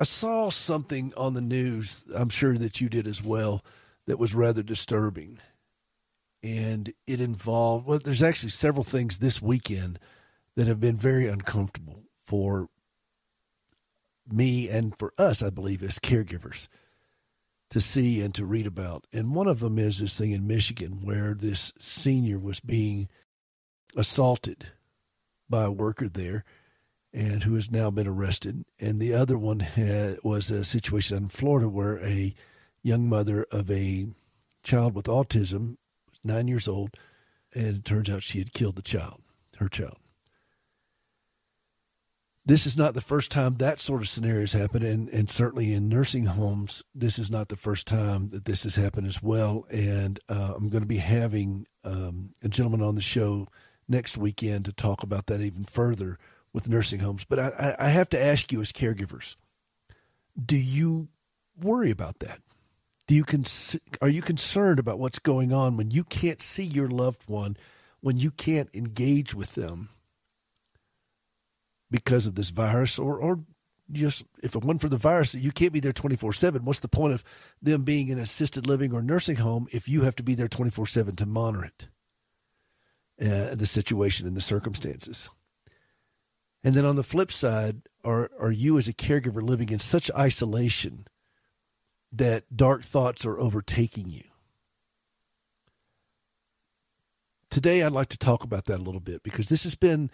I saw something on the news, I'm sure that you did as well, that was rather disturbing. And it involved, well, there's actually several things this weekend that have been very uncomfortable for me and for us, I believe, as caregivers to see and to read about. And one of them is this thing in Michigan where this senior was being assaulted by a worker there and who has now been arrested. And the other one was a situation in Florida where a young mother of a child with autism, 9 years old, and it turns out she had killed her child. This is not the first time that sort of scenario has happened, and certainly in nursing homes, this is not the first time that this has happened as well. And I'm going to be having a gentleman on the show next weekend to talk about that even further with nursing homes. But I have to ask you as caregivers, do you worry about that? Are you concerned about what's going on when you can't see your loved one, when you can't engage with them because of this virus, or just if it weren't for the virus, you can't be there 24/7. What's the point of them being in assisted living or nursing home if you have to be there 24/7 to monitor it, the situation and the circumstances? And then on the flip side, are you as a caregiver living in such isolation that dark thoughts are overtaking you? Today, I'd like to talk about that a little bit because this has been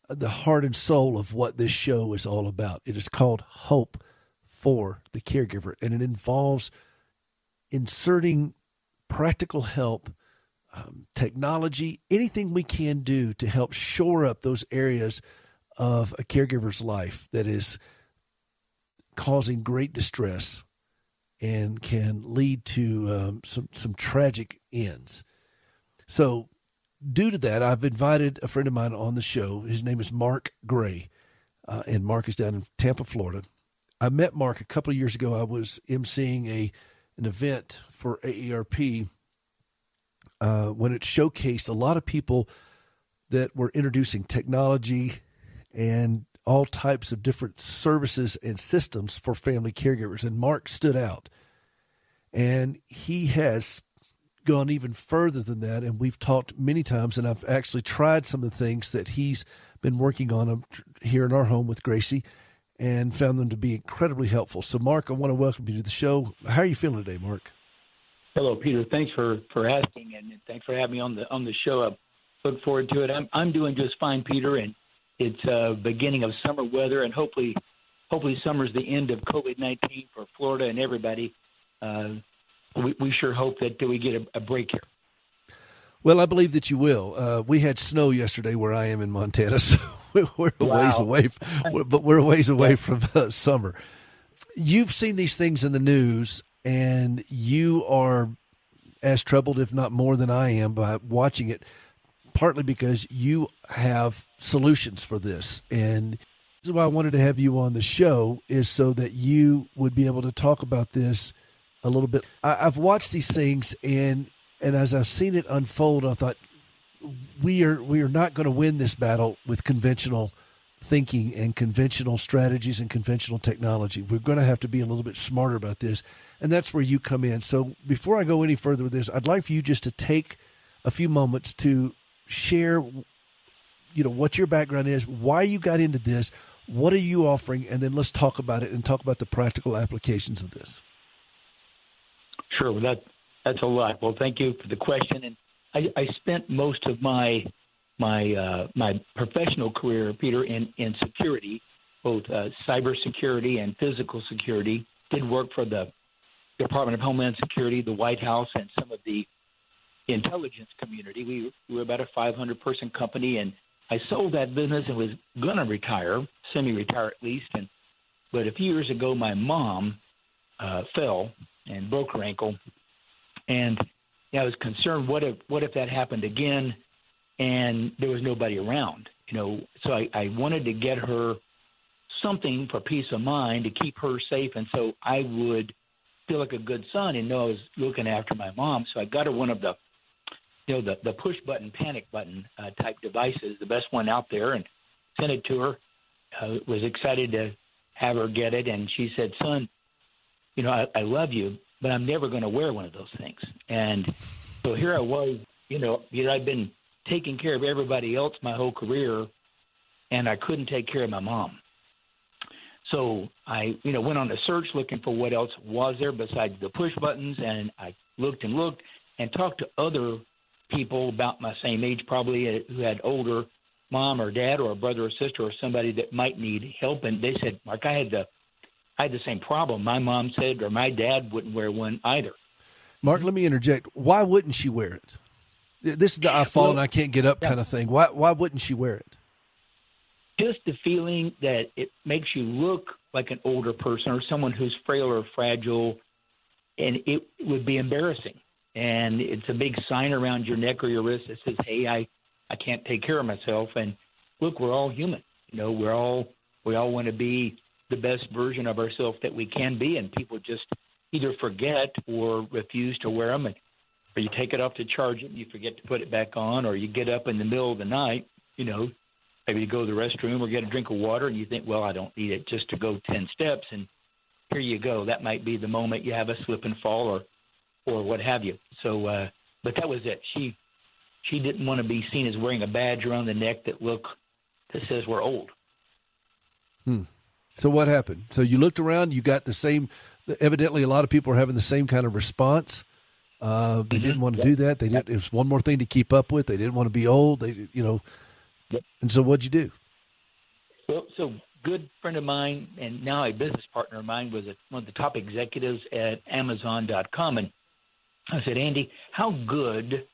the heart and soul of what this show is all about. It is called Hope for the Caregiver, and it involves inserting practical help, technology, anything we can do to help shore up those areas of a caregiver's life that is causing great distress and can lead to some tragic ends. So due to that, I've invited a friend of mine on the show. His name is Mark Gray, and Mark is down in Tampa, Florida. I met Mark a couple of years ago. I was emceeing an event for AARP when it showcased a lot of people that were introducing technology and all types of different services and systems for family caregivers. And Mark stood out. And he has gone even further than that. And we've talked many times, and I've actually tried some of the things that he's been working on here in our home with Gracie and found them to be incredibly helpful. So, Mark, I want to welcome you to the show. How are you feeling today, Mark? Hello, Peter. Thanks for asking, and thanks for having me on the show. I look forward to it. I'm doing just fine, Peter, and it's beginning of summer weather, and hopefully summer's the end of COVID-19 for Florida and everybody. We sure hope that we get a break here. Well, I believe that you will. We had snow yesterday where I am in Montana, so we're a ways away. But we're a ways away from summer. You've seen these things in the news, and you are as troubled, if not more than I am, by watching it, partly because you have solutions for this. And this is why I wanted to have you on the show, is so that you would be able to talk about this a little bit. I've watched these things, and as I've seen it unfold, I thought we are not going to win this battle with conventional thinking and conventional strategies and conventional technology. We're going to have to be a little bit smarter about this, and that's where you come in. So before I go any further with this, I'd like for you just to take a few moments to share, what your background is, why you got into this, what are you offering, and then let's talk about it and talk about the practical applications of this. Sure, that's a lot. Well, thank you for the question. And I spent most of my professional career, Peter, in security, both cybersecurity and physical security. Did work for the Department of Homeland Security, the White House, and some of the intelligence community. We were about a 500-person company, and I sold that business and was going to retire, semi-retire at least. But a few years ago, my mom fell and broke her ankle, and I was concerned, what if that happened again and there was nobody around, so I wanted to get her something for peace of mind to keep her safe, and so I would feel like a good son and know I was looking after my mom. So I got her one of the push button, panic button type devices, the best one out there, and sent it to her. Was excited to have her get it. And she said, son, I love you, but I'm never going to wear one of those things. And so here I was, I'd been taking care of everybody else my whole career, and I couldn't take care of my mom. So I, went on a search looking for what else was there besides the push buttons, and I looked and talked to other people about my same age, probably, who had older mom or dad or a brother or sister or somebody that might need help. And they said, Mark, I had the same problem. My mom said, or my dad wouldn't wear one either. Mark, let me interject. Why wouldn't she wear it? This is the I fall and I can't get up kind of thing. Why wouldn't she wear it? Just the feeling that it makes you look like an older person or someone who's frail or fragile, and it would be embarrassing. And it's a big sign around your neck or your wrist that says, hey, I can't take care of myself. And look, we're all human. We all want to be the best version of ourselves that we can be, and people just either forget or refuse to wear them, or you take it off to charge it and you forget to put it back on, or you get up in the middle of the night, maybe you go to the restroom or get a drink of water and you think, well, I don't need it just to go 10 steps, and here you go. That might be the moment you have a slip and fall or what have you. So, but that was it. She didn't want to be seen as wearing a badge around the neck that says we're old. So what happened? So you looked around, you got the same, evidently a lot of people are having the same kind of response. They didn't want to do that. It was one more thing to keep up with. They didn't want to be old. And so what'd you do? Well, so good friend of mine and now a business partner of mine was one of the top executives at Amazon.com. And I said, Andy, how good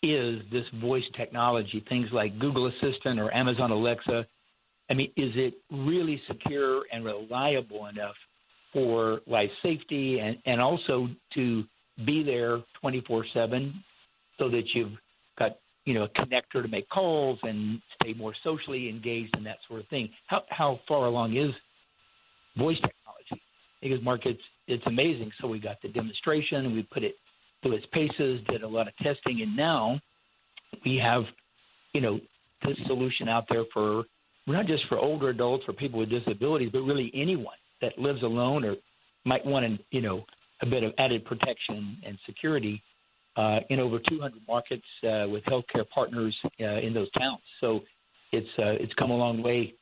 is this voice technology, things like Google Assistant or Amazon Alexa? I mean, is it really secure and reliable enough for life safety and also to be there 24/7 so that you've got, a connector to make calls and stay more socially engaged and that sort of thing? How far along is voice technology? Because, Mark, it's amazing. So we got the demonstration and we put it through its paces, did a lot of testing, and now we have, this solution out there for not just for older adults or people with disabilities, but really anyone that lives alone or might want a bit of added protection and security in over 200 markets with healthcare partners in those towns. So it's come a long way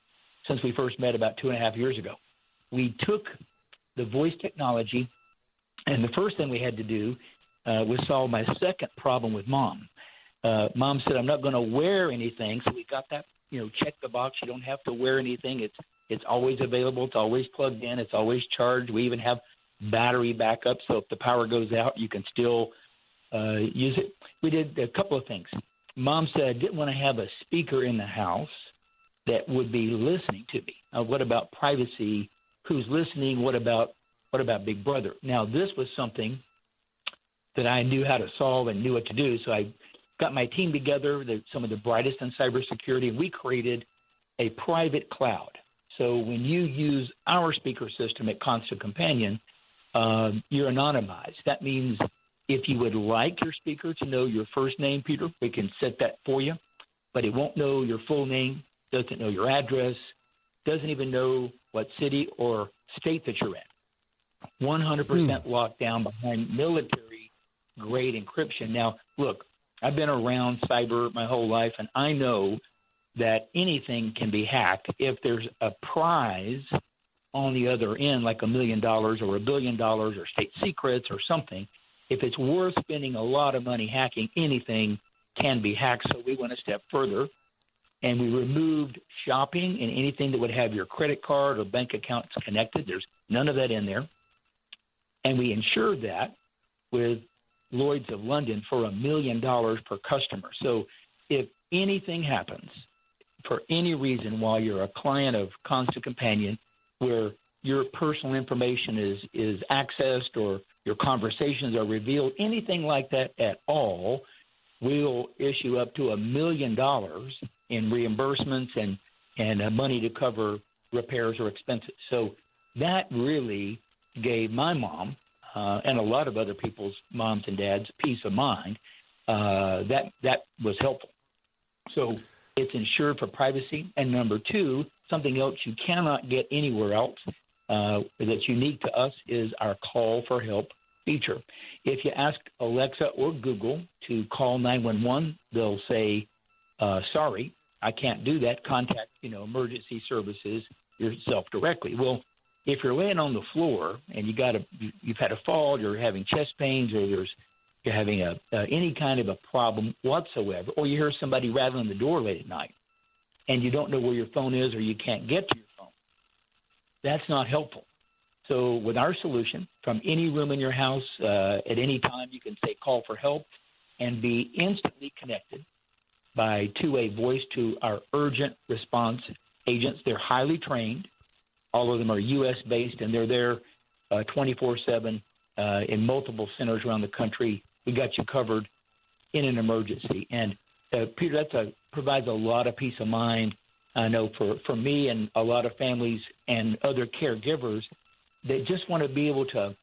since we first met about 2.5 years ago. We took the voice technology, and the first thing we had to do was solve my second problem with Mom. Mom said, I'm not going to wear anything, so we got that, check the box. You don't have to wear anything. It's always available. It's always plugged in. It's always charged. We even have battery backup, so if the power goes out, you can still use it. We did a couple of things. Mom said I didn't want to have a speaker in the house that would be listening to me. What about privacy? Who's listening? What about Big Brother? Now, this was something that I knew how to solve and knew what to do, so I got my team together, some of the brightest in cybersecurity, and we created a private cloud. So when you use our speaker system at Constant Companion, you're anonymized. That means if you would like your speaker to know your first name, Peter, we can set that for you, but it won't know your full name, doesn't know your address, doesn't even know what city or state that you're in. 100% locked down behind military-grade encryption. Now, look, I've been around cyber my whole life, and I know that anything can be hacked if there's a prize on the other end, like $1 million or $1 billion or state secrets or something. If it's worth spending a lot of money hacking, anything can be hacked. So we went a step further, and we removed shopping and anything that would have your credit card or bank accounts connected. There's none of that in there. And we insured that with Lloyd's of London for $1 million per customer. So if anything happens for any reason while you're a client of Constant Companion where your personal information is accessed or your conversations are revealed, anything like that at all, we'll issue up to $1 million in reimbursements and money to cover repairs or expenses. So that really gave my mom and a lot of other people's moms and dads peace of mind. That was helpful. So it's insured for privacy. And number two, something else you cannot get anywhere else that's unique to us is our call for help feature. If you ask Alexa or Google to call 911, they'll say, sorry, I can't do that. Contact, emergency services yourself directly. Well, if you're laying on the floor and you've had a fall, you're having chest pains, or you're having any kind of a problem whatsoever, or you hear somebody rattling the door late at night, and you don't know where your phone is, or you can't get to your phone, that's not helpful. So with our solution, from any room in your house, at any time, you can say call for help and be instantly connected by two-way voice to our urgent response agents. They're highly trained. All of them are U.S.-based, and they're there 24/7 in multiple centers around the country. We got you covered in an emergency. And, Peter, that provides a lot of peace of mind, I know, for me and a lot of families and other caregivers. They just want to be able to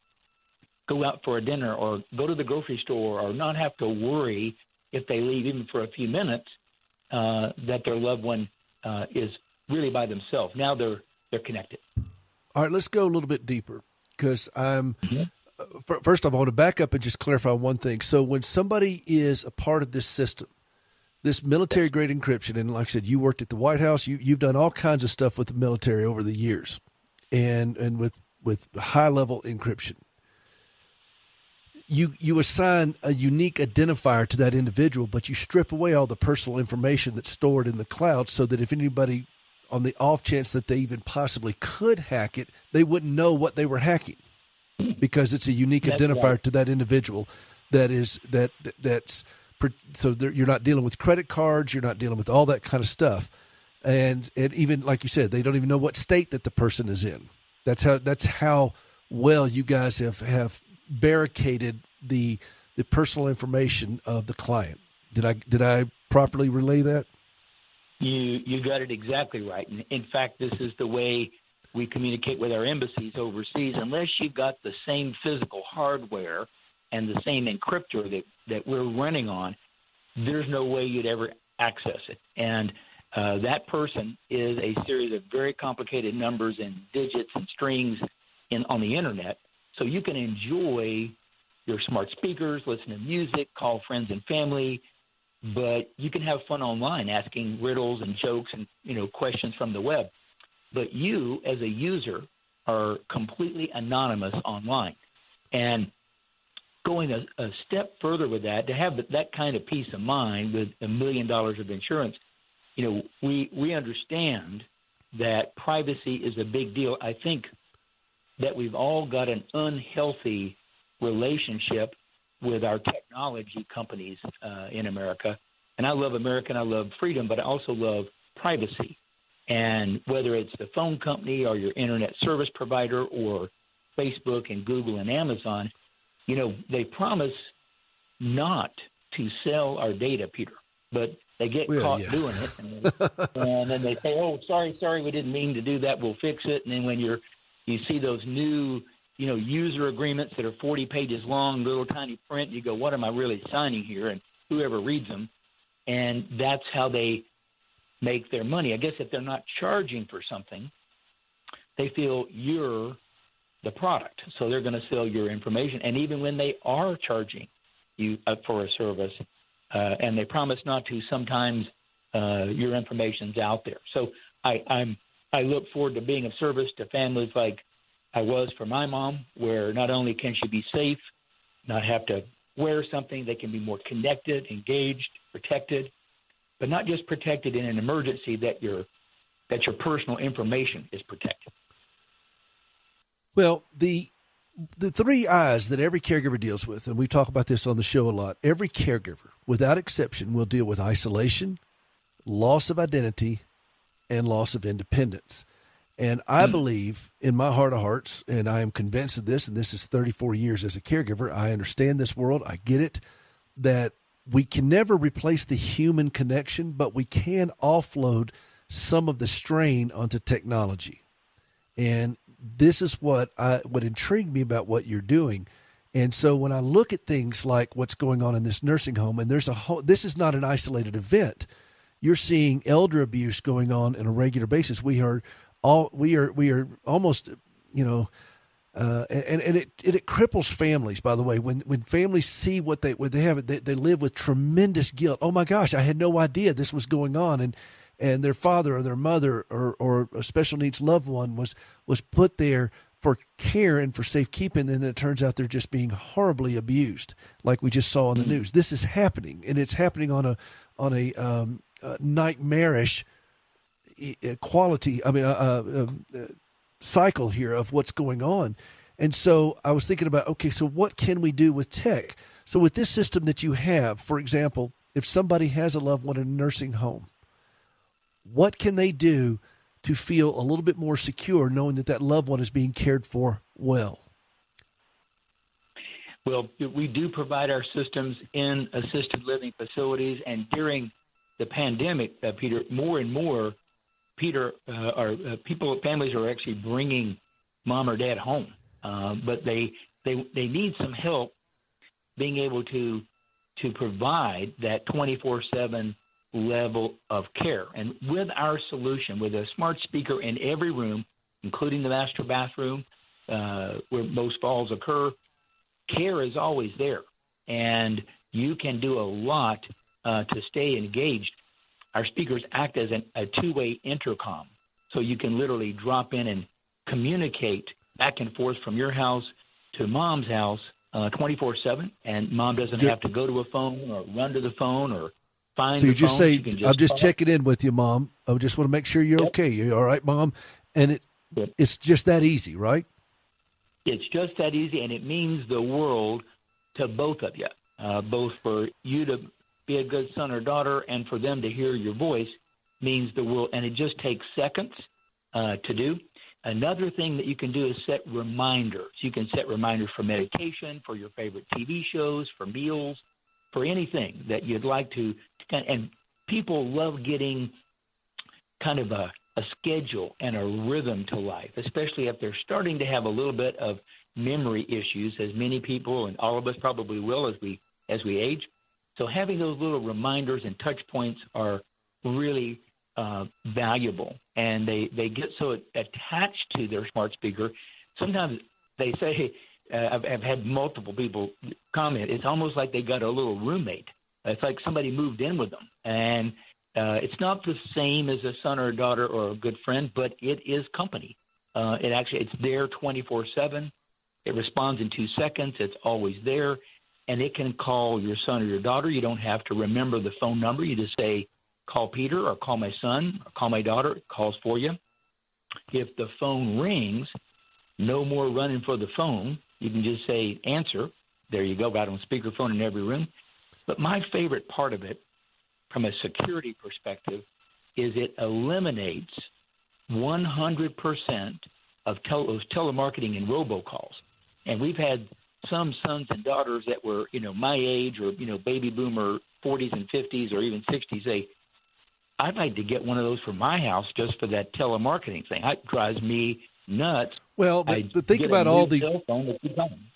go out for a dinner or go to the grocery store or not have to worry if they leave even for a few minutes that their loved one is really by themselves. Now they're connected. All right, let's go a little bit deeper because first off, I want to back up and just clarify one thing. So when somebody is a part of this system, this military-grade encryption, and like I said, you worked at the White House, you've done all kinds of stuff with the military over the years and with high-level encryption. You assign a unique identifier to that individual, but you strip away all the personal information that's stored in the cloud so that if anybody, on the off chance that they even possibly could hack it, they wouldn't know what they were hacking because it's a unique identifier to that individual. That's so you're not dealing with credit cards, you're not dealing with all that kind of stuff, and even like you said, they don't even know what state that the person is in. That's how well you guys have barricaded the personal information of the client. Did I properly relay that? You got it exactly right. And in fact, this is the way we communicate with our embassies overseas. Unless you've got the same physical hardware and the same encryptor that we're running on, there's no way you'd ever access it. And that person is a series of very complicated numbers and digits and strings on the internet. So you can enjoy your smart speakers, listen to music, call friends and family, but you can have fun online asking riddles and jokes and questions from the web. But you, as a user, are completely anonymous online. And going a step further with that, to have that kind of peace of mind with $1 million of insurance, we understand that privacy is a big deal. I think that we've all got an unhealthy relationship with our technology companies in America. And I love America and I love freedom, but I also love privacy. And whether it's the phone company or your internet service provider or Facebook and Google and Amazon, they promise not to sell our data, Peter, but they get caught doing it. And then they say, oh, sorry, we didn't mean to do that. We'll fix it. And then when you see those new, user agreements that are 40 pages long, little tiny print, you go, what am I really signing here? And whoever reads them. And that's how they make their money. I guess if they're not charging for something, they feel you're the product. So they're going to sell your information. And even when they are charging you for a service, and they promise not to, sometimes your information's out there. So I look forward to being of service to families like I was for my mom, where not only can she be safe, not have to wear something, they can be more connected, engaged, protected, but not just protected in an emergency, that your personal information is protected. Well, the three I's that every caregiver deals with, and we talk about this on the show a lot, every caregiver, without exception, will deal with isolation, loss of identity, and loss of independence. And I believe in my heart of hearts, and I am convinced of this, and this is 34 years as a caregiver, I understand this world, I get it, that we can never replace the human connection, but we can offload some of the strain onto technology. And this is what intrigued me about what you're doing. And so when I look at things like what's going on in this nursing home, and this is not an isolated event. you're seeing elder abuse going on a regular basis. We are almost, and it cripples families. By the way, when families see what they have, they live with tremendous guilt. Oh my gosh, I had no idea this was going on, and their father or their mother or a special needs loved one was put there for care and for safekeeping, and it turns out they're just being horribly abused, like we just saw on the news. This is happening, and it's happening on a nightmarish quality. Cycle here of what's going on. And so I was thinking about, okay, so what can we do with tech? So with this system that you have, for example, if somebody has a loved one in a nursing home, what can they do to feel a little bit more secure knowing that loved one is being cared for well? Well, we do provide our systems in assisted living facilities, and during the pandemic, Peter, more and more, families are actually bringing mom or dad home, but they need some help being able to provide that 24/7 level of care. And with our solution, with a smart speaker in every room, including the master bathroom, where most falls occur, care is always there, and you can do a lot to stay engaged. Our speakers act as a two-way intercom, so you can literally drop in and communicate back and forth from your house to mom's house 24/7, and mom doesn't have to go to a phone or run to the phone or find so the you just phone. say, I'm just checking in with you, Mom. I just want to make sure you're okay. You all right, Mom? And it's just that easy, right? It's just that easy, and it means the world to both of you, both for you to be a good son or daughter and for them to hear your voice means the world. And it just takes seconds to do. Another thing that you can do is set reminders. You can set reminders for medication, for your favorite TV shows, for meals, for anything that you'd like to and people love getting kind of a schedule and a rhythm to life, especially if they're starting to have a little bit of memory issues, as many people and all of us probably will as we age. So having those little reminders and touch points are really valuable, and they get so attached to their smart speaker. Sometimes they say, I've had multiple people comment, it's almost like they got a little roommate. It's like somebody moved in with them, and it's not the same as a son or a daughter or a good friend, but it is company. It's there 24/7. It responds in 2 seconds. It's always there, and it can call your son or your daughter. You don't have to remember the phone number. You just say, call Peter or call my son or call my daughter. It calls for you. If the phone rings, no more running for the phone. You can just say, answer. There you go, got on speakerphone in every room. But my favorite part of it, from a security perspective, is it eliminates 100% of those telemarketing and robocalls. And we've had some sons and daughters that were, my age or, baby boomer 40s and 50s or even 60s say, I'd like to get one of those for my house just for that telemarketing thing. It drives me nuts. Well, but think about all the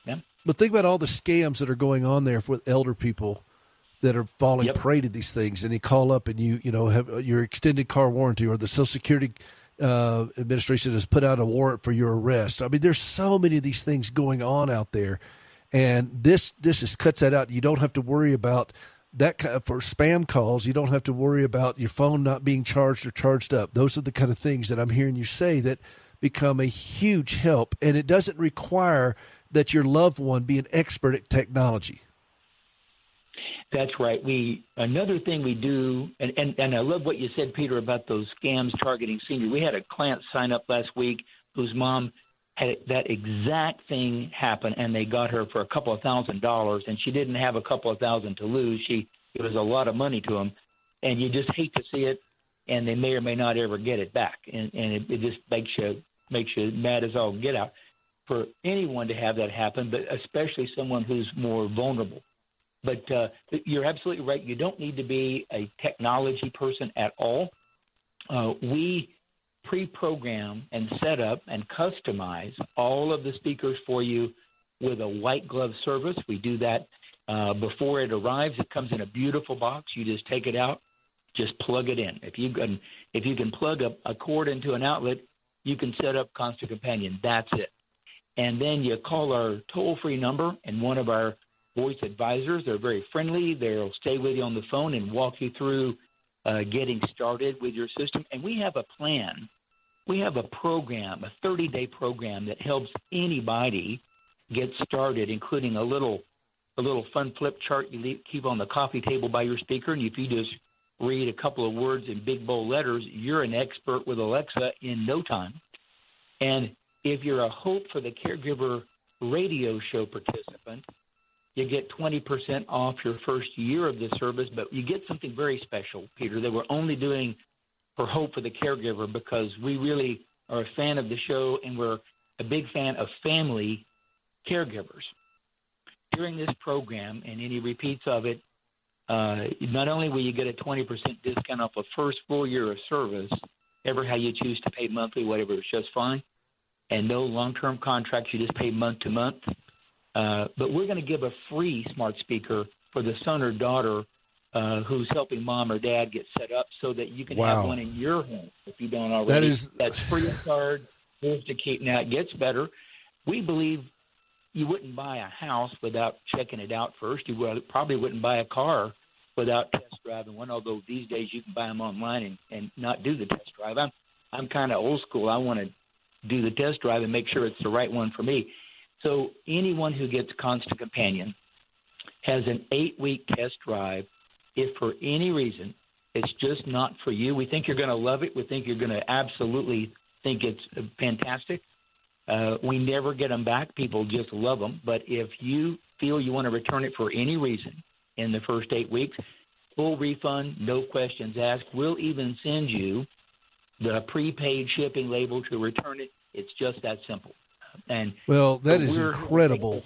yeah. But think about all the scams that are going on there with elder people that are falling prey to these things, and they call up and you have your extended car warranty, or the Social Security Administration has put out a warrant for your arrest. I mean, there's so many of these things going on out there, and this just cuts that out. You don't have to worry about that for spam calls. You don't have to worry about your phone not being charged or charged up. Those are the kind of things that I'm hearing you say that become a huge help, and it doesn't require that your loved one be an expert at technology. That's right. Another thing we do, and I love what you said, Peter, about those scams targeting seniors. We had a client sign up last week whose mom had that exact thing happen, and they got her for a couple of $1,000s, and she didn't have a couple of $1,000 to lose. It was a lot of money to them, and you just hate to see it, and they may or may not ever get it back, and it just makes you mad as all get out for anyone to have that happen, but especially someone who's more vulnerable. But you're absolutely right. You don't need to be a technology person at all. We pre-program and set up and customize all of the speakers for you with a white glove service. We do that before it arrives. It comes in a beautiful box. You just take it out, Just plug it in. If you can plug a cord into an outlet, you can set up Constant Companion. That's it. And then you call our toll-free number, and one of our voice advisors, they're very friendly. They'll stay with you on the phone and walk you through getting started with your system. And we have a plan. We have a program, a 30-day program that helps anybody get started, including a little fun flip chart you keep on the coffee table by your speaker. And if you just read a couple of words in big bold letters, you're an expert with Alexa in no time. And if you're a Hope for the Caregiver radio show participant, you get 20% off your first year of the service, but you get something very special, Peter, that we're only doing for Hope for the Caregiver because we really are a fan of the show and we're a big fan of family caregivers. During this program and any repeats of it, not only will you get a 20% discount off a first full year of service, ever how you choose to pay monthly, whatever, it's just fine, and no long-term contracts, you just pay month to month. But we're going to give a free smart speaker for the son or daughter who's helping mom or dad get set up so that you can have one in your home if you don't already. That's free of charge, yours to keep. Now, it gets better. We believe you wouldn't buy a house without checking it out first. You probably wouldn't buy a car without test driving one, although these days you can buy them online and not do the test drive. I'm kind of old school. I want to do the test drive and make sure it's the right one for me. So anyone who gets Constant Companion has an 8-week test drive. If for any reason it's just not for you, we think you're going to love it. We think you're going to absolutely think it's fantastic. We never get them back. People just love them. But if you feel you want to return it for any reason in the first 8 weeks, full refund, no questions asked. We'll even send you the prepaid shipping label to return it. It's just that simple. And well, that is incredible.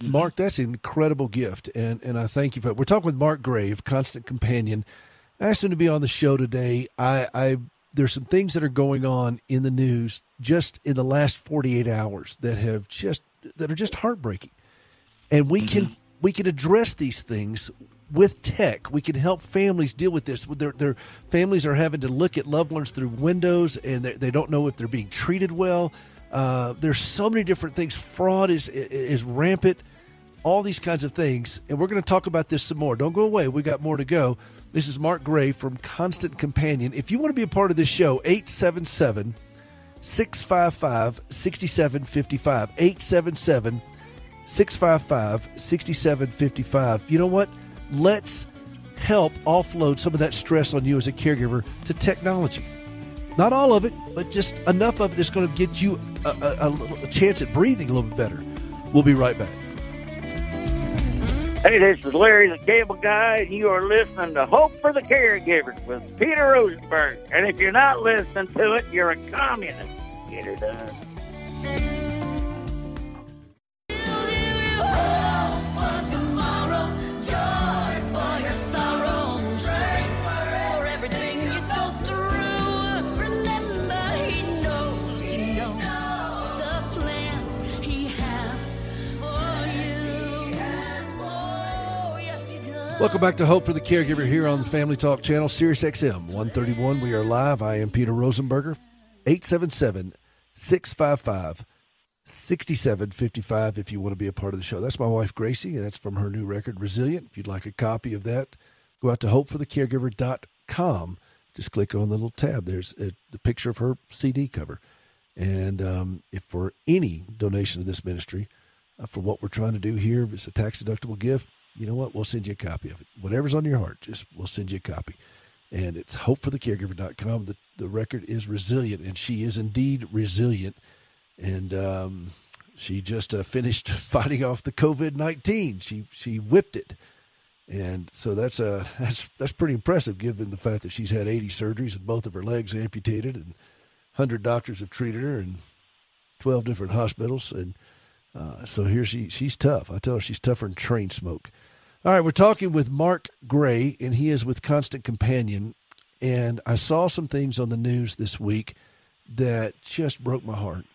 Mark, that's an incredible gift, and I thank you for it. We're talking with Mark Gray, Constant Companion. I asked him to be on the show today. There's some things that are going on in the news just in the last 48 hours that are just heartbreaking. And we can address these things with tech. We can help families deal with this. Their families are having to look at loved ones through windows, and they don't know if they're being treated well. There's so many different things. Fraud is rampant, all these kinds of things. And we're going to talk about this some more. Don't go away. We got more to go. This is Mark Gray from Constant Companion. If you want to be a part of this show, 877-655-6755. 877-655-6755. You know what? Let's help offload some of that stress on you as a caregiver to technology. Not all of it, but just enough of it that's going to get you a chance at breathing a little bit better. We'll be right back. Hey, this is Larry the Cable Guy, and you are listening to Hope for the Caregivers with Peter Rosenberg. And if you're not listening to it, you're a communist. Get her done. Welcome back to Hope for the Caregiver here on the Family Talk Channel, Sirius XM 131. We are live. I am Peter Rosenberger. 877-655-6755 if you want to be a part of the show. That's my wife, Gracie, and that's from her new record, Resilient. If you'd like a copy of that, go out to hopeforthecaregiver.com. Just click on the little tab. There's the picture of her CD cover. And if for any donation to this ministry, for what we're trying to do here, it's a tax-deductible gift, you know what? We'll send you a copy of it. Whatever's on your heart, we'll send you a copy. And it's hopeforthecaregiver.com. The record is Resilient, and she is indeed resilient. And she just finished fighting off the COVID-19. She whipped it. And so that's pretty impressive given the fact that she's had 80 surgeries and both of her legs amputated, and 100 doctors have treated her in 12 different hospitals. And so here she's tough. I tell her she's tougher than train smoke. All right, we're talking with Mark Gray, and he is with Constant Companion. And I saw some things on the news this week that just broke my heart.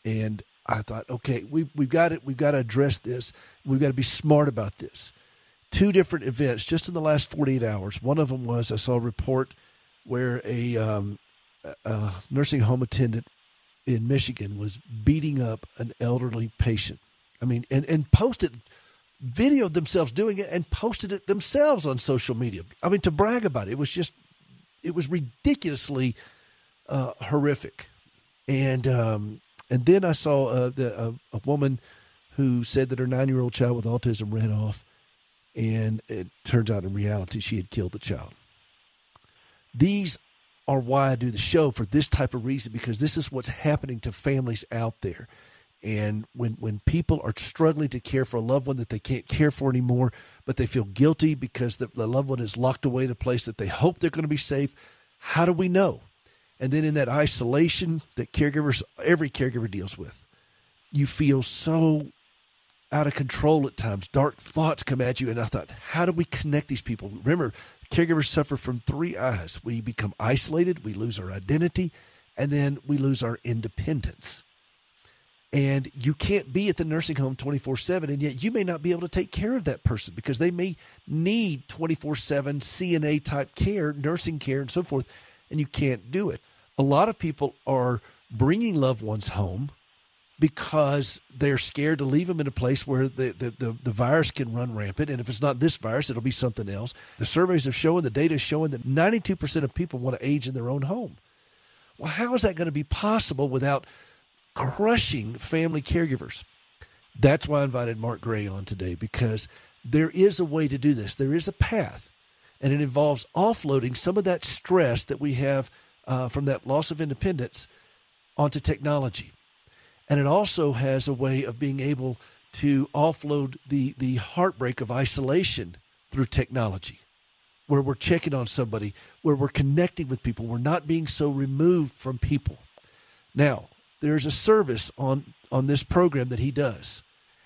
And I thought, okay, we've got it. We've got to address this. We've got to be smart about this. two different events just in the last 48 hours. One of them was I saw a report where a nursing home attendant in Michigan was beating up an elderly patient. I mean, and posted, videoed themselves doing it and posted it themselves on social media. I mean, to brag about it. It was ridiculously horrific. And then I saw a woman who said that her 9-year-old child with autism ran off, and it turns out in reality she had killed the child. These are why I do the show, for this type of reason, because this is what's happening to families out there. And when people are struggling to care for a loved one that they can't care for anymore, but they feel guilty because the loved one is locked away in a place that they hope they're going to be safe, how do we know? And then in that isolation that every caregiver deals with, you feel so out of control at times. Dark thoughts come at you. And I thought, how do we connect these people? Remember, caregivers suffer from 3 I's. We become isolated, we lose our identity, and then we lose our independence. And you can't be at the nursing home 24/7, and yet you may not be able to take care of that person because they may need 24/7 CNA type care, nursing care, and so forth, and you can't do it. A lot of people are bringing loved ones home because they're scared to leave them in a place where the virus can run rampant. And if it's not this virus, it'll be something else. The surveys have shown, the data is showing that 92% of people want to age in their own home. Well, how is that going to be possible without crushing family caregivers? That's why I invited Mark Gray on today, because there is a way to do this. There is a path, and it involves offloading some of that stress that we have from that loss of independence onto technology. And it also has a way of being able to offload the heartbreak of isolation through technology, where we're checking on somebody, where we're connecting with people. We're not being so removed from people. Now, there's a service on this program that he does.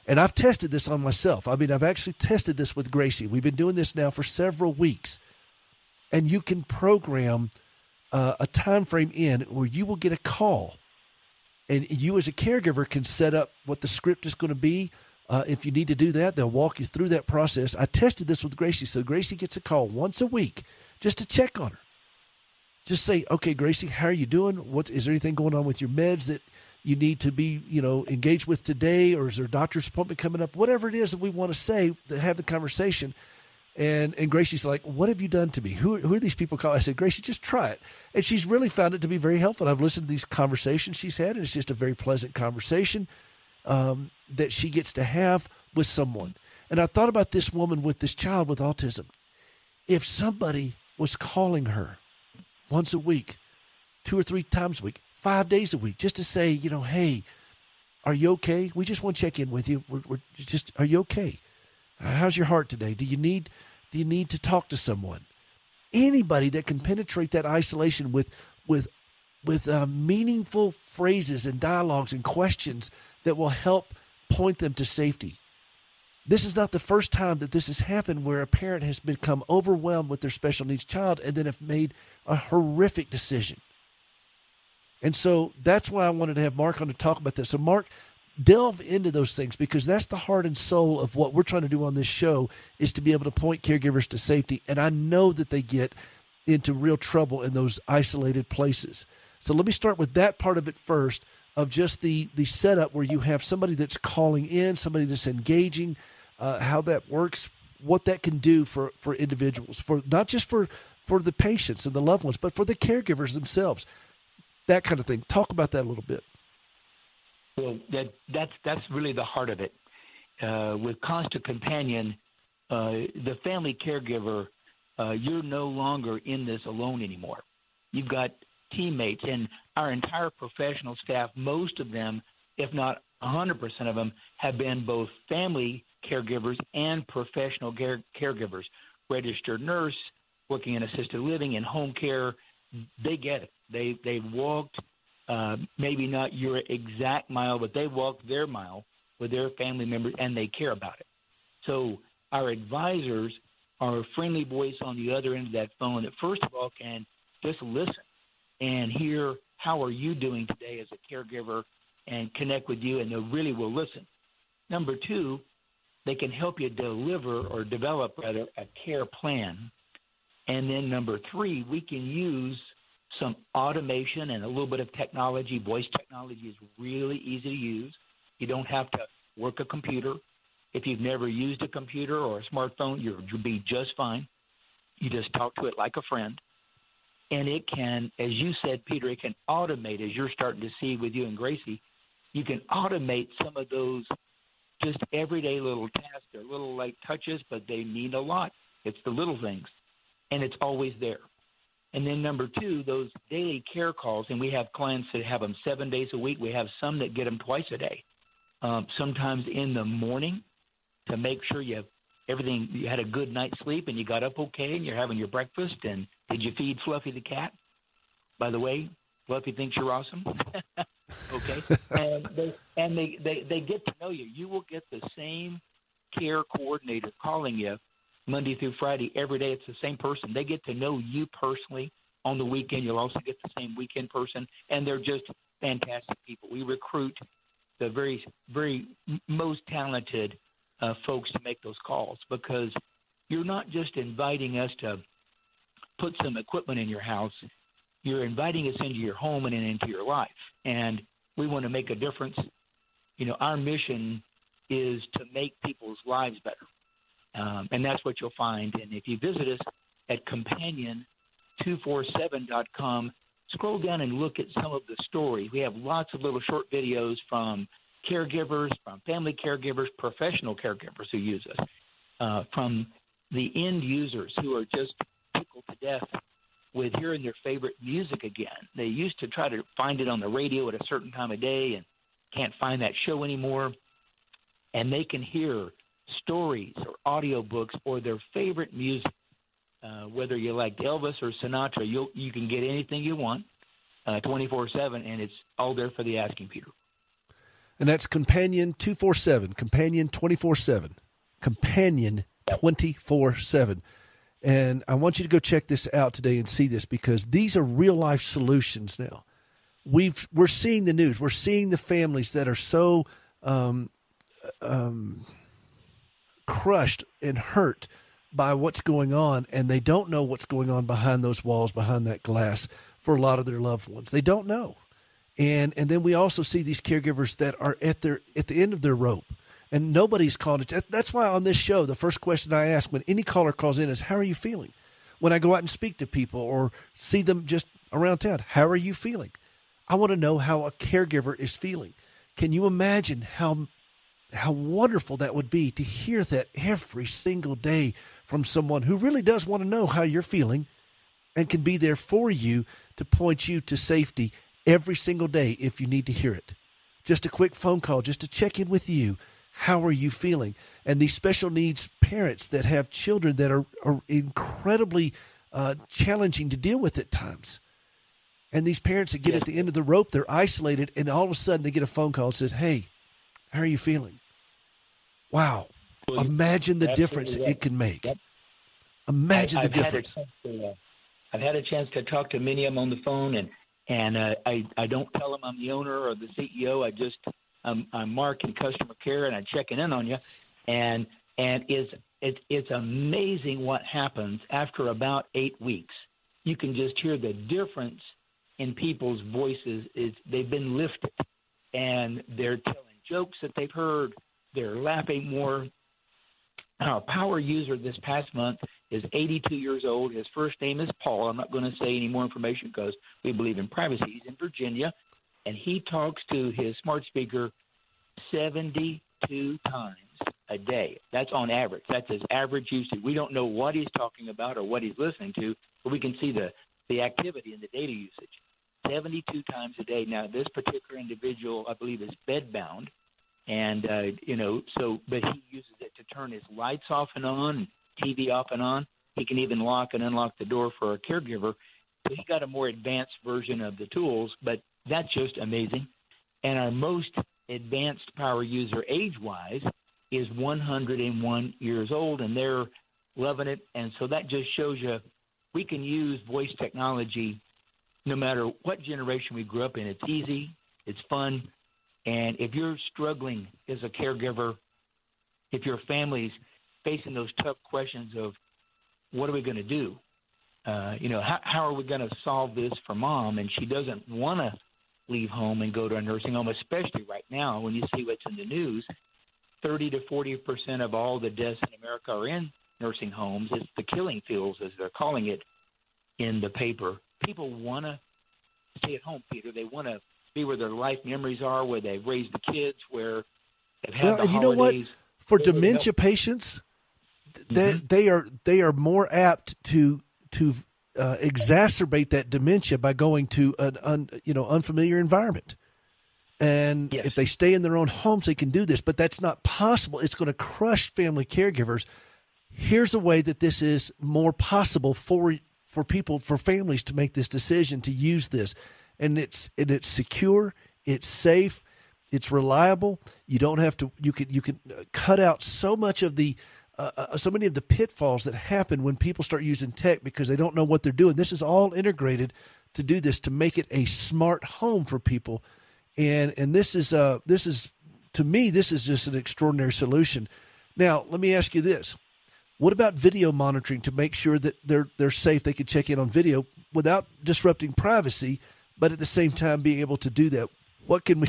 And I've tested this on myself. I mean, I've actually tested this with Gracie. We've been doing this now for several weeks. And you can program a time frame in where you will get a call. And you as a caregiver can set up what the script is going to be. If you need to do that, they'll walk you through that process. I tested this with Gracie. So Gracie gets a call once a week just to check on her. Just say, okay, Gracie, how are you doing? Is there anything going on with your meds that you need to be, engaged with today? Or is there a doctor's appointment coming up? Whatever it is that we want to say, to have the conversation. And Gracie's like, what have you done to me? Who are these people calling? I said, Gracie, just try it. And she's really found it to be very helpful. I've listened to these conversations she's had, and it's just a very pleasant conversation that she gets to have with someone. And I thought about this woman with this child with autism. If somebody was calling her once a week, 2 or 3 times a week, 5 days a week, just to say, hey, are you okay? We just want to check in with you. Are you okay? How's your heart today? Do you need to talk to someone? Anybody that can penetrate that isolation with meaningful phrases and dialogues and questions that will help point them to safety. This is not the first time that this has happened, where a parent has become overwhelmed with their special needs child and then have made a horrific decision. And so that's why I wanted to have Mark on to talk about this. So Mark, delve into those things, because that's the heart and soul of what we're trying to do on this show, is to be able to point caregivers to safety. And I know that they get into real trouble in those isolated places. So let me start with that part of it first, of just the setup where you have somebody that's calling in, somebody that's engaging, how that works, what that can do for individuals, for not just for the patients and the loved ones, but for the caregivers themselves, that kind of thing. Talk about that a little bit. Well, that's really the heart of it. With Constant Companion, the family caregiver, you're no longer in this alone anymore. You've got teammates, and our entire professional staff, most of them, if not 100% of them, have been both family caregivers and professional caregivers, registered nurse, working in assisted living and home care. They get it. They've walked, maybe not your exact mile, but they walked their mile with their family members, and they care about it. So our advisors are a friendly voice on the other end of that phone that, first of all, can just listen and hear, how are you doing today as a caregiver, and connect with you, and they really will listen. Number two, they can help you deliver or develop, rather, a care plan. And then number 3, we can use some automation and a little bit of technology. Voice technology is really easy to use. You don't have to work a computer. If you've never used a computer or a smartphone, you'll be just fine. You just talk to it like a friend. And it can, as you said, Peter, it can automate, as you're starting to see with you and Gracie, you can automate some of those just everyday little tasks. They're little light touches, but they mean a lot. It's the little things, and it's always there. And then number 2, those daily care calls, and we have clients that have them 7 days a week. We have some that get them twice a day, sometimes in the morning to make sure you have everything, you had a good night's sleep and you got up okay and you're having your breakfast. And did you feed Fluffy the cat? By the way, Fluffy thinks you're awesome. Okay. And they get to know you. You will get the same care coordinator calling you Monday through Friday every day. It's the same person. They get to know you personally. On the weekend, you'll also get the same weekend person, and they're just fantastic people. We recruit the very, very most talented folks to make those calls, because you're not just inviting us to put some equipment in your house. You're inviting us into your home and into your life, and we want to make a difference. You know, our mission is to make people's lives better, and that's what you'll find. And if you visit us at companion247.com, scroll down and look at some of the stories. We have lots of little short videos from caregivers, from family caregivers, professional caregivers who use us, from the end users who are just tickled to death with hearing their favorite music again. They used to try to find it on the radio at a certain time of day and can't find that show anymore. And they can hear stories or audiobooks or their favorite music. Whether you like Elvis or Sinatra, you can get anything you want 24/7, and it's all there for the asking, Peter. And that's Companion 247, Companion 24/7, Companion 24/7. And I want you to go check this out today and see this, because these are real life solutions now. We're seeing the news. We're seeing the families that are so crushed and hurt by what's going on, and they don't know what's going on behind those walls, behind that glass for a lot of their loved ones. They don't know. And then we also see these caregivers that are at the end of their rope, and nobody's called it. That's why on this show, the first question I ask when any caller calls in is, how are you feeling? When I go out and speak to people or see them just around town, how are you feeling? I want to know how a caregiver is feeling. Can you imagine how wonderful that would be to hear that every single day from someone who really does want to know how you're feeling and can be there for you to point you to safety every single day if you need to hear it. Just a quick phone call, just to check in with you. How are you feeling? And these special needs parents that have children that are incredibly challenging to deal with at times. And these parents that get at the end of the rope, they're isolated, and all of a sudden they get a phone call and says, hey, how are you feeling? Wow. Imagine the difference it can make. Yep. Imagine the difference. I've had a chance to talk to many of them on the phone, and I don't tell them I'm the owner or the CEO. I'm Mark in customer care, and I'm checking in on you. And it's amazing what happens after about 8 weeks. You can just hear the difference in people's voices. They've been lifted, and they're telling jokes that they've heard. They're laughing more. Our power user this past month is 82 years old. His first name is Paul. I'm not going to say any more information because we believe in privacy. He's in Virginia, and he talks to his smart speaker 72 times a day. That's on average. That's his average usage. We don't know what he's talking about or what he's listening to, but we can see the activity in the data usage. 72 times a day. Now, this particular individual, I believe, is bedbound. And, but he uses it to turn his lights off and on, TV off and on. He can even lock and unlock the door for a caregiver. So he got a more advanced version of the tools, but that's just amazing. And our most advanced power user age-wise is 101 years old, and they're loving it. And so that just shows you we can use voice technology no matter what generation we grew up in. It's easy. It's fun. And if you're struggling as a caregiver, if your family's facing those tough questions of what are we going to do? How are we going to solve this for mom? And she doesn't want to leave home and go to a nursing home, especially right now when you see what's in the news. 30 to 40% of all the deaths in America are in nursing homes. It's the killing fields, as they're calling it in the paper. People want to stay at home, Peter. They want to be where their life memories are, where they've raised the kids, where they've had the holidays. You know what? For dementia patients, they are more apt to exacerbate that dementia by going to an unfamiliar environment. And if they stay in their own homes, they can do this. But that's not possible. It's going to crush family caregivers. Here's a way that this is more possible for people, for families to make this decision to use this. And it's secure, it's safe, it's reliable. You don't have to. You can cut out so many of the pitfalls that happen when people start using tech because they don't know what they're doing. This is all integrated to do this, to make it a smart home for people. And this is to me, this is just an extraordinary solution. Now, let me ask you this. What about video monitoring to make sure that they're safe? They can check in on video without disrupting privacy, but at the same time being able to do that. What can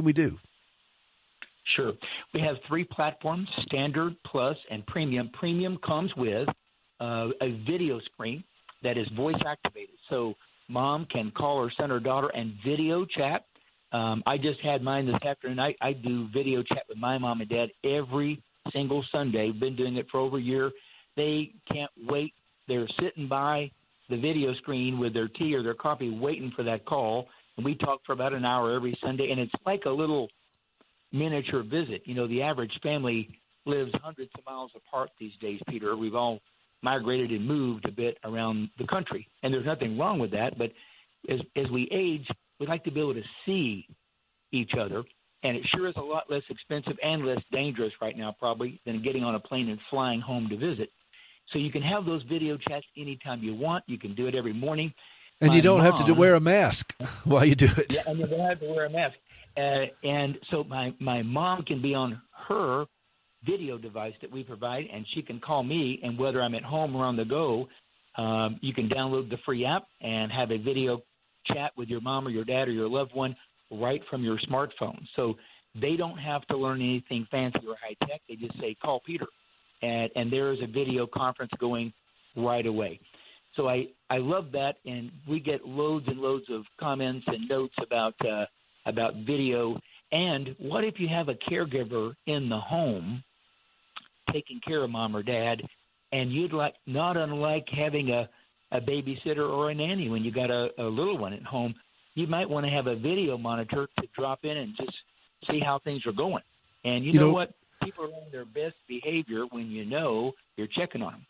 we do? Sure. We have 3 platforms: Standard, Plus, and Premium. Premium comes with a video screen that is voice activated, so mom can call her son or daughter and video chat. I just had mine this afternoon. I do video chat with my mom and dad every single Sunday. Been doing it for over a year. They can't wait. They're sitting by the video screen with their tea or their coffee waiting for that call, and we talk for about an hour every Sunday, and it's like a little miniature visit. The average family lives hundreds of miles apart these days, Peter. We've all migrated and moved a bit around the country, and there's nothing wrong with that, but as we age, we'd like to be able to see each other, and it sure is a lot less expensive and less dangerous right now probably than getting on a plane and flying home to visit. So you can have those video chats anytime you want. You can do it every morning. And you don't have to wear a mask while you do it. Yeah, and you don't have to wear a mask. And so my mom can be on her video device that we provide, and she can call me, and whether I'm at home or on the go, you can download the free app and have a video chat with your mom or your dad or your loved one right from your smartphone. So they don't have to learn anything fancy or high tech. They just say, call Peter. And there is a video conference going right away. So I love that, and we get loads and loads of comments and notes about video. And what if you have a caregiver in the home taking care of mom or dad, and you'd like, not unlike having a babysitter or a nanny when you got a little one at home, you might want to have a video monitor to drop in and just see how things are going. And you know what? People are on their best behavior when you're checking on them.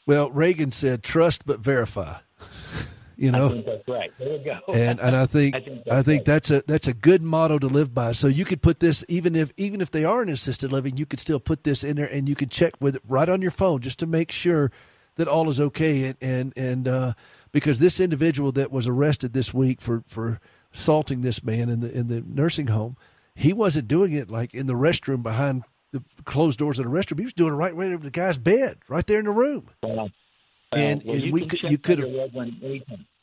Well, Reagan said, "Trust but verify." I think that's right. There we go. And I think that's a good motto to live by. So you could put this, even if they are in assisted living, you could still put this in there, and you can check with it right on your phone just to make sure that all is okay. And because this individual that was arrested this week for assaulting this man in the nursing home, he wasn't doing it like in the restroom behind the closed doors of the restroom. He was doing it right over the guy's bed, right there in the room. And you could have.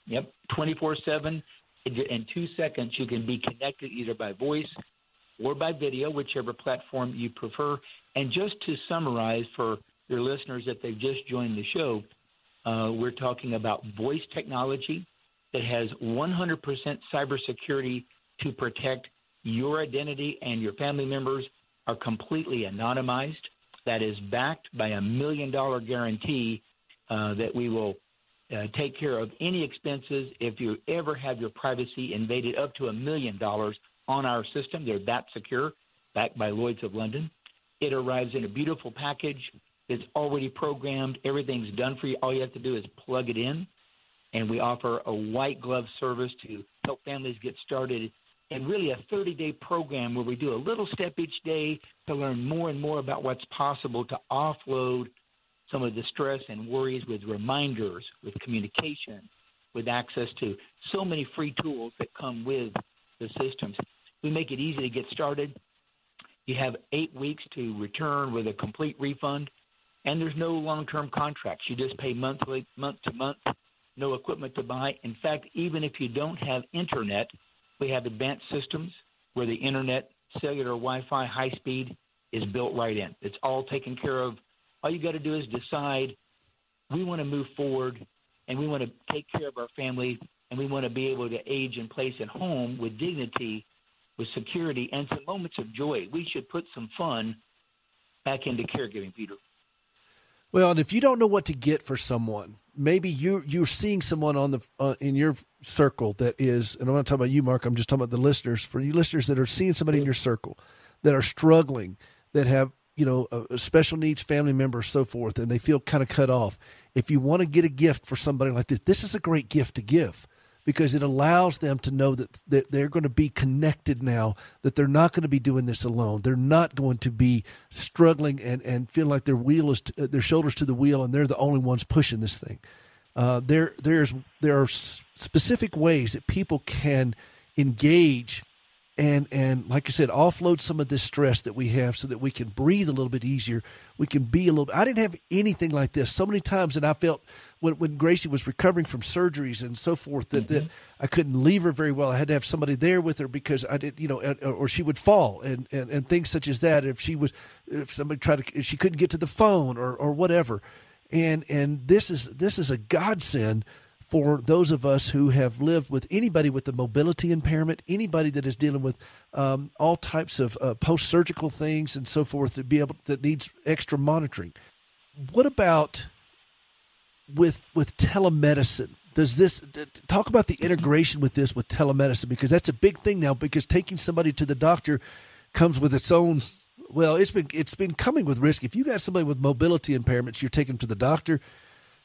Yep, 24/7. In 2 seconds, you can be connected either by voice or by video, whichever platform you prefer. And just to summarize for your listeners that they've just joined the show, we're talking about voice technology that has 100% cybersecurity to protect your identity, and your family members are completely anonymized. That is backed by $1 million guarantee that we will take care of any expenses if you ever have your privacy invaded, up to $1 million on our system. They're that secure, backed by Lloyd's of London. It arrives in a beautiful package. It's already programmed. Everything's done for you. All you have to do is plug it in, and we offer a white glove service to help families get started, and really a 30-day program where we do a little step each day to learn more and more about what's possible to offload some of the stress and worries with reminders, with communication, with access to so many free tools that come with the systems. We make it easy to get started. You have 8 weeks to return with a complete refund, and there's no long-term contracts. You just pay month to month, no equipment to buy. In fact, even if you don't have internet, we have advanced systems where the internet, cellular, Wi-Fi, high-speed is built right in. It's all taken care of. All you got to do is decide we want to move forward, and we want to take care of our family, and we want to be able to age in place at home with dignity, with security, and some moments of joy. We should put some fun back into caregiving, Peter. Well, and if you don't know what to get for someone, maybe you're seeing someone on the in your circle that is, and I'm not talking about you, Mark. I'm just talking about the listeners. For you listeners that are seeing somebody in your circle that are struggling, that have a special needs family member, so forth, and they feel kind of cut off. If you want to get a gift for somebody like this, this is a great gift to give, because it allows them to know that they're going to be connected now, that they're not going to be doing this alone. They're not going to be struggling and feel like their shoulders to the wheel, and they're the only ones pushing this thing. There are specific ways that people can engage and like I said, offload some of this stress that we have so that we can breathe a little bit easier. We can be a little bit. I didn't have anything like this so many times, and I felt when Gracie was recovering from surgeries and so forth that I couldn't leave her very well. I had to have somebody there with her because I did, or she would fall and things such as that. If somebody if she couldn't get to the phone or whatever. And this is a godsend for those of us who have lived with anybody with a mobility impairment, anybody that is dealing with all types of post-surgical things and so forth that needs extra monitoring. What about with telemedicine? Talk about the integration with this with telemedicine, because that's a big thing now, because taking somebody to the doctor comes with its own, well, it's been coming with risk. If you got somebody with mobility impairments, you're taking them to the doctor.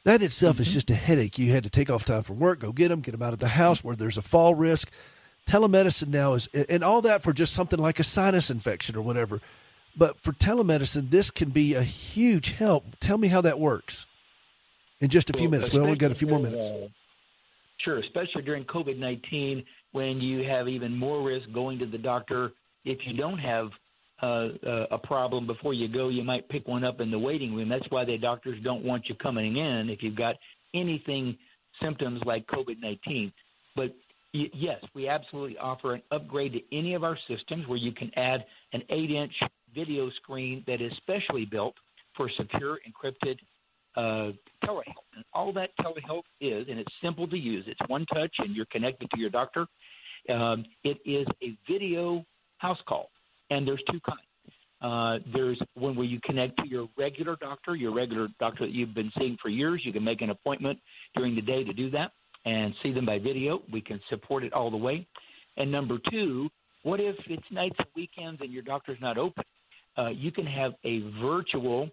That itself is just a headache. You had to take off time from work, go get them out of the house where there's a fall risk. Telemedicine now is, and all that for just something like a sinus infection or whatever. But for telemedicine, this can be a huge help. Tell me how that works in just a few minutes. Well, we've got a few more minutes. Sure, especially during COVID-19 when you have even more risk going to the doctor. If you don't have a problem before you go, you might pick one up in the waiting room. That's why the doctors don't want you coming in if you've got symptoms like COVID-19. But yes, we absolutely offer an upgrade to any of our systems where you can add an 8-inch video screen that is specially built for secure, encrypted telehealth. And all that telehealth is, and it's simple to use. It's one touch, and you're connected to your doctor. It is a video house call. And there's two kinds. There's one where you connect to your regular doctor that you've been seeing for years. You can make an appointment during the day to do that and see them by video. We can support it all the way. And number two, what if it's nights and weekends and your doctor's not open? You can have a virtual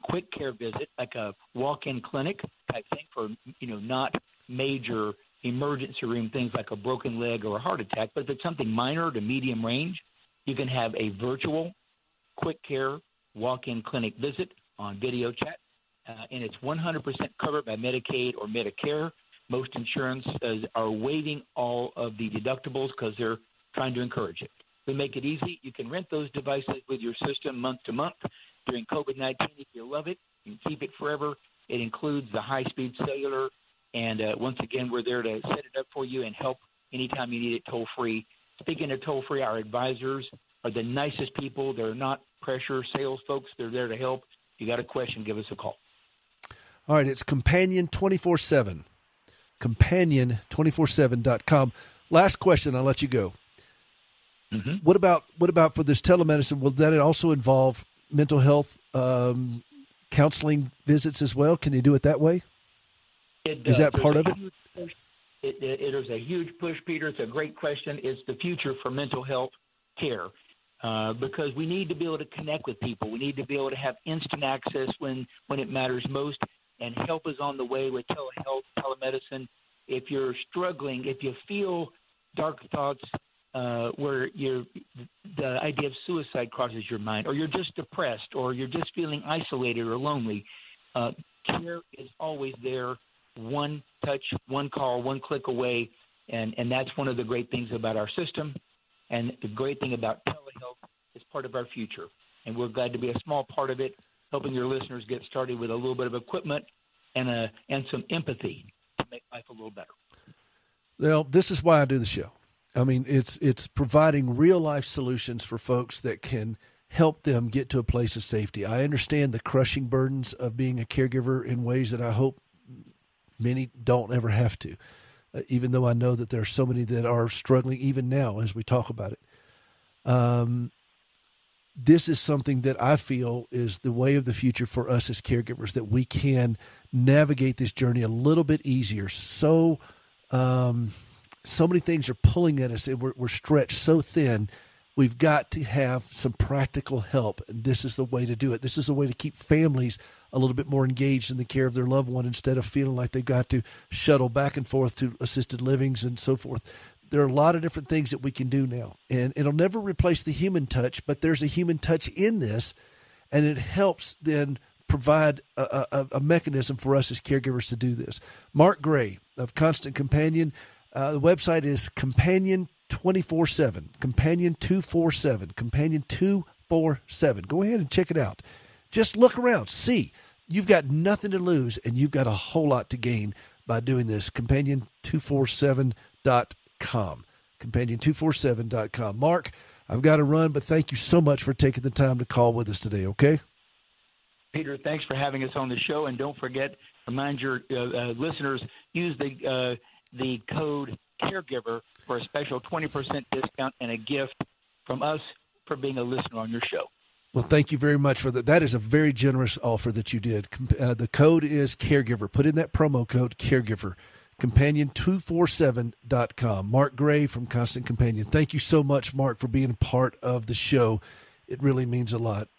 quick care visit, like a walk-in clinic type thing for, not major emergency room things like a broken leg or a heart attack. But if it's something minor to medium range, you can have a virtual quick care walk-in clinic visit on video chat, and it's 100% covered by Medicaid or Medicare. Most insurances are waiving all of the deductibles because they're trying to encourage it. We make it easy. You can rent those devices with your system month to month. During COVID-19, if you love it, you can keep it forever. It includes the high-speed cellular, and once again, we're there to set it up for you and help anytime you need it toll-free. Speaking of toll-free, our advisors are the nicest people. They're not pressure sales folks. They're there to help. If you got a question, give us a call. All right, it's Companion 24/7, companion247.com. Last question, I'll let you go. Mm-hmm. What about for this telemedicine? Will that also involve mental health counseling visits as well? Can you do it that way? It does. Is that part of it? It is a huge push, Peter. It's a great question. It's the future for mental health care because we need to be able to connect with people. We need to be able to have instant access when it matters most, and help is on the way with telehealth, telemedicine. If you're struggling, if you feel dark thoughts where the idea of suicide crosses your mind, or you're just depressed, or you're just feeling isolated or lonely, care is always there. One touch, one call, one click away, and that's one of the great things about our system. And the great thing about telehealth is part of our future, and we're glad to be a small part of it, helping your listeners get started with a little bit of equipment and some empathy to make life a little better. Well, this is why I do the show. I mean, it's providing real-life solutions for folks that can help them get to a place of safety. I understand the crushing burdens of being a caregiver in ways that I hope many don't ever have to, even though I know that there are so many that are struggling even now as we talk about it. This is something that I feel is the way of the future for us as caregivers, that we can navigate this journey a little bit easier. So many things are pulling at us, and we're stretched so thin. We've got to have some practical help, and this is the way to do it. This is the way to keep families a little bit more engaged in the care of their loved one instead of feeling like they've got to shuttle back and forth to assisted livings and so forth. There are a lot of different things that we can do now, and it'll never replace the human touch, but there's a human touch in this, and it helps then provide a mechanism for us as caregivers to do this. Mark Gray of Constant Companion, the website is Companion 24/7, Companion 247, Companion 247. Go ahead and check it out. Just look around, see. You've got nothing to lose, and you've got a whole lot to gain by doing this. Companion247.com, Companion247.com. Mark, I've got to run, but thank you so much for taking the time to call with us today, okay? Peter, thanks for having us on the show, and don't forget, remind your listeners, use the code Caregiver for a special 20% discount and a gift from us for being a listener on your show. Well, thank you very much for that. That is a very generous offer that you did. The code is Caregiver. Put in that promo code Caregiver. Companion247.com. Mark Gray from Constant Companion. Thank you so much, Mark, for being part of the show. It really means a lot.